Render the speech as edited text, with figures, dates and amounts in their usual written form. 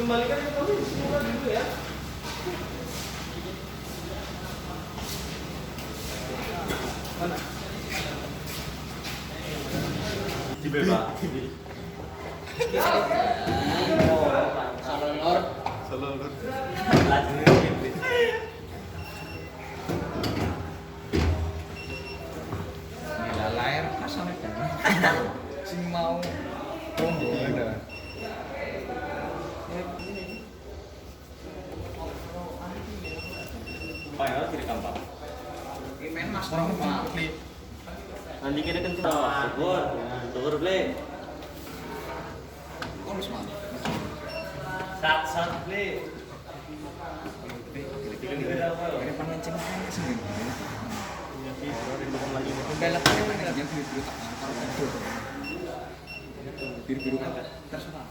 Dikembalikan ke kamu semula dulu ya. Mana? Cibeba. Salonor. Salonor. Nila lahir kasar kan. Sing mau combo ada. Pak ya, kiri kampak. Ini main mas orang apa? Nanti kita kan syukur play. Oh, mas mana? Sat play. Ini pengencing aja sih. Udah lah, kan yang biru-biru tak biru-biru kan terserah.